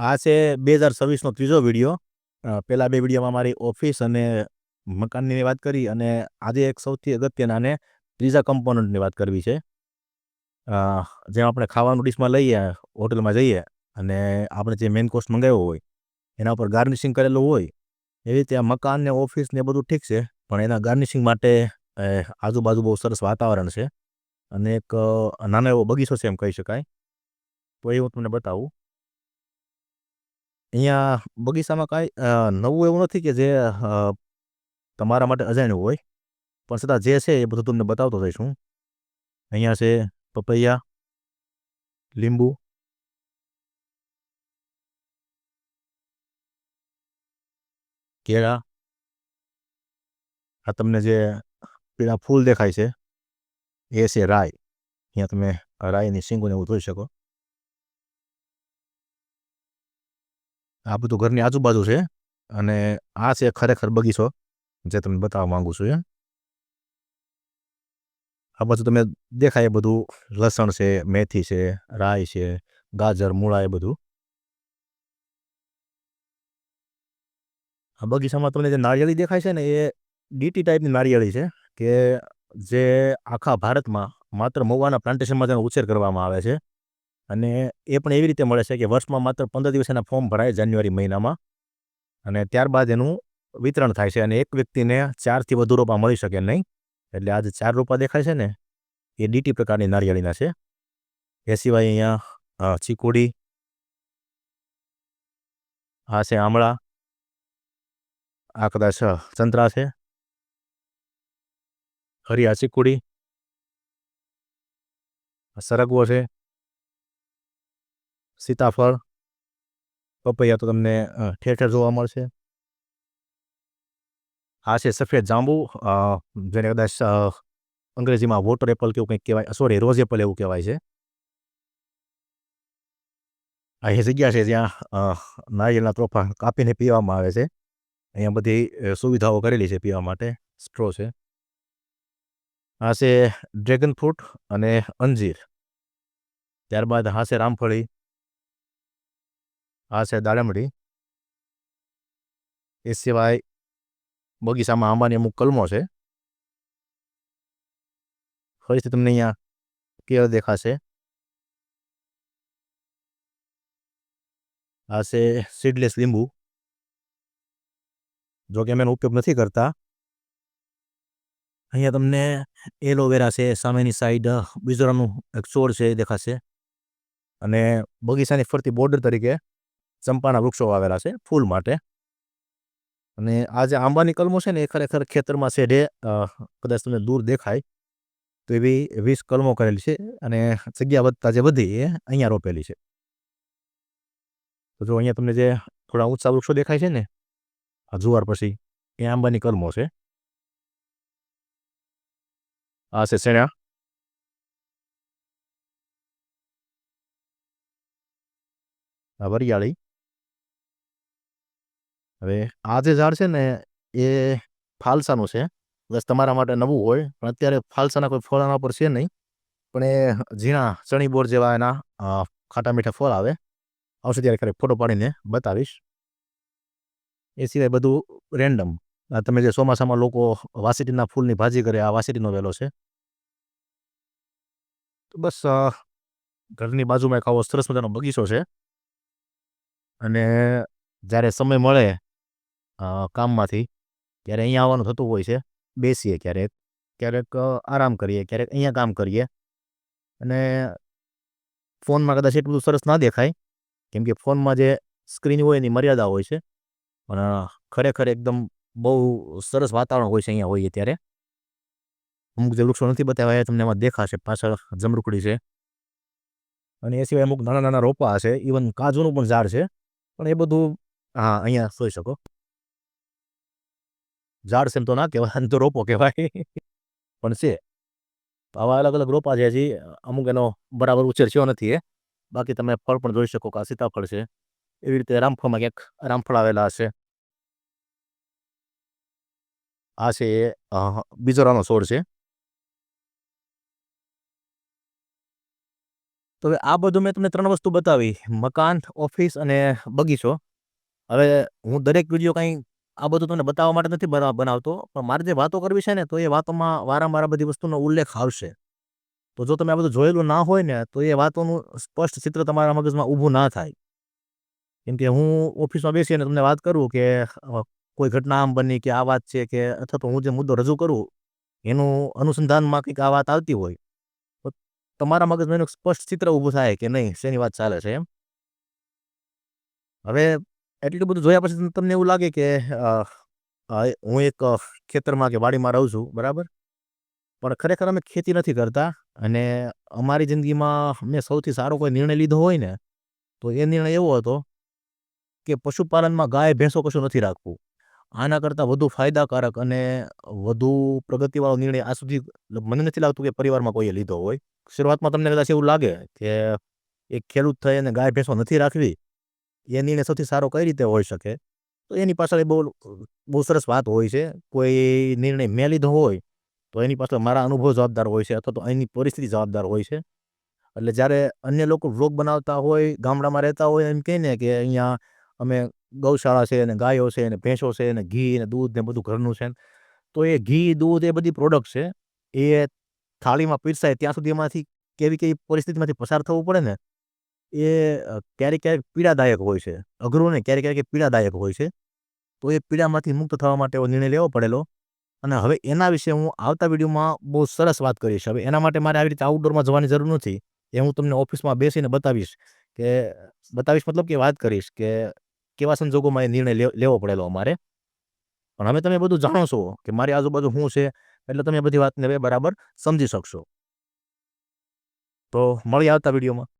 આ છે 2026નો ત્રીજો વિડીયો. પહેલા બે વિડીયોમાં મારી ઓફિસ અને મકાનની વાત કરી, અને આજે એક સૌથી અગત્યના અને ત્રીજા કમ્પોનન્ટની વાત કરવી છે. જેમ આપણે ખાવાનું ડીશમાં લઈએ, હોટલમાં જઈએ અને આપણે જે મેઇન કોર્સ મંગાવ્યો હોય એના ઉપર ગાર્નિશિંગ કરેલું હોય, એવી રીતે આ મકાન ને ઓફિસ ને બધું ઠીક છે, પણ એના ગાર્નિશિંગ માટે આજુબાજુ બહુ સરસ વાતાવરણ છે અને એક નાનો એવો બગીચો છે એમ કહી શકાય. તો એ હું તમને બતાવું. અહીંયા બગીચામાં કાંઈ નવું એવું નથી કે જે તમારા માટે અજાણ્યું હોય, પણ છતાં જે છે એ બધું તમને બતાવતો જઈશ હું. અહીંયા છે પપૈયા, લીંબુ, કેળા. આ તમને જે પીળા ફૂલ દેખાય છે એ છે રાઈ. અહીંયા તમે રાઈની શીંગોને એવું જોઈ શકો. આ બધું ઘરની આજુબાજુ છે અને આ છે ખરેખર બગીચો જે તમને બતાવવા માંગુ છું. આ બધું તમે દેખાય એ બધું લસણ છે, મેથી છે, રાઈ છે, ગાજર, મૂળા, એ બધું. આ બગીચામાં તમને જે નારિયેળી દેખાય છે ને, એ ડીટી ટાઈપની નારિયેળી છે કે જે આખા ભારતમાં માત્ર મહુવાના પ્લાન્ટેશનમાં તેનો ઉછેર કરવામાં આવે છે. અને એ પણ એવી રીતે મળે છે કે વર્ષમાં માત્ર 15 દિવસ એના ફોર્મ ભરાય જાન્યુઆરી મહિનામાં, અને ત્યારબાદ એનું વિતરણ થાય છે. અને એક વ્યક્તિને 4થી વધુ રોપા મળી શકે નહીં. એટલે આ જે 4 રોપા દેખાય છે ને, એ ડીટી પ્રકારની નારિયેળીના છે. એ સિવાય અહીંયા ચીકુડી, આ છે આમળા, આ કદાચ સંતરા છે, હરિયા ચીકુડી, સરગવો છે, સીતાફળ, પપૈયા તો તમને ઠેર ઠેર જોવા મળશે. આ છે સફેદ જાંબુ, જેને કદાચ અંગ્રેજીમાં વોટર એપલ કે એવું કંઈક કહેવાય, સોરી, રોઝ એપલ એવું કહેવાય છે. આ એ જગ્યા છે જ્યાં નારિયેળના તોફા કાપીને પીવામાં આવે છે. અહીંયા બધી સુવિધાઓ કરેલી છે પીવા માટે. સ્ટ્રો છે. આ છે ડ્રેગન ફ્રૂટ અને અંજીર. ત્યારબાદ આ છે રામફળી, આ છે દાડમડી. એ સિવાય બગીચામાં આંબાની અમુક કલમો છે. ફરીથી તમને અહીંયા કેળ દેખાશે. આ છે સીડલેસ લીંબુ. જો કે અમે એનો ઉપયોગ નથી કરતા. અહીંયા તમને એલોવેરા છે, સામેની સાઈડ બીજોરાનું એક છોડ છે એ દેખાશે. અને બગીચાની ફરતી બોર્ડર તરીકે ચંપાના વૃક્ષો વાવેલા છે ફૂલ માટે. અને આ જે આંબાની કલમો છે ને, એ ખરેખર ખેતરમાં છે, કદાચ તમને દૂર દેખાય તો એવી 20 કલમો કરેલી છે. અને જગ્યા વધતા જે વધી એ અહીંયા રોપેલી છે. તો જો અહીંયા તમને જે થોડા ઊંચા વૃક્ષો દેખાય છે ને, આ જુવાર પછી, એ આંબાની કલમો છે. આ છે શેણા. આ વરિયાળી. હવે આ જે ઝાડ છે ને, એ ફાલસાનું છે. બસ તમારા માટે નવું હોય, પણ અત્યારે ફાલસાના કોઈ ફળ આના પર છે નહીં. પણ એ ઝીણા ચણી બોર જેવા એના ખાટા મીઠા ફળ આવે. આવશે ત્યારે ક્યારેક ફોટો પાડીને બતાવીશ. એ સિવાય બધું રેન્ડમ. તમે જે ચોમાસામાં લોકો વાસીટીના ફૂલની ભાજી કરે, આ વાસીટીનો વેલો છે. તો બસ ઘરની બાજુમાં એક આવો સરસ મજાનો બગીચો છે. અને જ્યારે સમય મળે કામમાંથી, ત્યારે અહીંયા આવવાનું થતું હોય છે. બેસીએ ક્યારેક, ક્યારેક આરામ કરીએ, ક્યારેક અહીંયા કામ કરીએ. અને ફોનમાં કદાચ એટલું બધું સરસ ના દેખાય, કેમ કે ફોનમાં જે સ્ક્રીન હોય એની મર્યાદા હોય છે. પણ ખરેખર એકદમ બહુ સરસ વાતાવરણ હોય છે અહીંયા હોઈએ ત્યારે. અમુક જે વૃક્ષો નથી બતાવ્યા એ તમને એમાં દેખાશે. પાછળ જમરૂખડી છે. અને એ સિવાય અમુક નાના નાના રોપા છે. ઇવન કાજુનું પણ ઝાડ છે. પણ એ બધું હા અહીંયા જોઈ શકો. ઝાડ છે એમ તો ના કહેવાય, તો રોપો કહેવાય. પણ છે આવા અલગ અલગ રોપા છે. હજી અમુક એનો બરાબર ઉછેર થયો નથી. બાકી તમે ફળ પણ જોઈ શકો કે આ સીતાફળ છે. એવી રીતે રામફળમાં ક્યાંક રામફળ આવેલા હશે. આ છે એ બીજોરાનો છોડ છે. તો હવે આ બધું મેં તમને 3 વસ્તુ બતાવી, મકાન, ઓફિસ અને બગીચો. હવે હું દરેક વિડીયો કંઈ આ બધું તમને બતાવવા માટે નથી બનાવતો, પણ મારે જે વાતો કરવી છે ને, તો એ વાતોમાં વારંવાર આ બધી વસ્તુનો ઉલ્લેખ આવશે. તો જો તમે આ બધું જોયેલું ના હોય ને, તો એ વાતોનું સ્પષ્ટ ચિત્ર તમારા મગજમાં ઊભું ના થાય. કેમ કે હું ઓફિસમાં બેસીને તમને વાત કરું કે કોઈ ઘટના આમ બની કે આ વાત છે, કે અથવા તો હું જે મુદ્દો રજૂ કરું એનું અનુસંધાનમાં કંઈક આ વાત આવતી હોય, તો તમારા મગજમાં એનું સ્પષ્ટ ચિત્ર ઊભું થાય કે નહીં, શેની વાત ચાલે છે એમ. હવે એટલું બધું જોયા પછી તમને એવું લાગે કે હું એક ખેતરમાં કે વાડીમાં રહું છું, બરાબર, પણ ખરેખર અમે ખેતી નથી કરતા. અને અમારી જિંદગીમાં મેં સૌથી સારો કોઈ નિર્ણય લીધો હોય ને, તો એ નિર્ણય એવો હતો કે પશુપાલનમાં ગાય ભેંસો કશું નથી રાખવું. આના કરતાં વધુ ફાયદાકારક અને વધુ પ્રગતિવાળો નિર્ણય આ સુધી મને નથી લાગતું કે પરિવારમાં કોઈએ લીધો હોય. શરૂઆતમાં તમને કદાચ એવું લાગે કે એક ખેડૂત થઈ અને ગાય ભેંસો નથી રાખવી, એ નિર્ણય સૌથી સારો કઈ રીતે હોઈ શકે? તો એની પાછળ બહુ સરસ વાત હોય છે. કોઈ નિર્ણય મેં લીધો હોય, તો એની પાછળ મારા અનુભવ જવાબદાર હોય છે, અથવા તો એની પરિસ્થિતિ જવાબદાર હોય છે. એટલે જ્યારે અન્ય લોકો વ્લોગ બનાવતા હોય, ગામડામાં રહેતા હોય, એમ કહે ને કે અહીંયા અમે ગૌશાળા છે, અને ગાયો છે, અને ભેંસો છે, અને ઘી અને દૂધ ને બધું ઘરનું છે. તો એ ઘી, દૂધ એ બધી પ્રોડક્ટ છે. એ થાળીમાં પીરસાય ત્યાં સુધી એમાંથી કેવી પરિસ્થિતિમાંથી પસાર થવું પડે ને, એ ક્યારેક ક્યારેક પીડાદાયક હોય છે. અઘરું ને, ક્યારેક ક્યારેક પીડાદાયક હોય છે. તો એ પીડામાંથી મુક્ત થવા માટે એવો નિર્ણય લેવો પડેલો. અને હવે એના વિશે હું આવતા વિડીયોમાં બહુ સરસ વાત કરીશ. હવે એના માટે મારે આવી રીતે આઉટડોરમાં જવાની જરૂર નથી. એ હું તમને ઓફિસમાં બેસીને બતાવીશ, મતલબ કે વાત કરીશ કે કેવા સંજોગોમાં એ નિર્ણય લેવો પડેલો અમારે. પણ હવે તમે બધું જાણો છો કે મારી આજુબાજુ શું છે, એટલે તમે બધી વાતને હવે બરાબર સમજી શકશો. તો મળીએ આવતા વિડીયોમાં.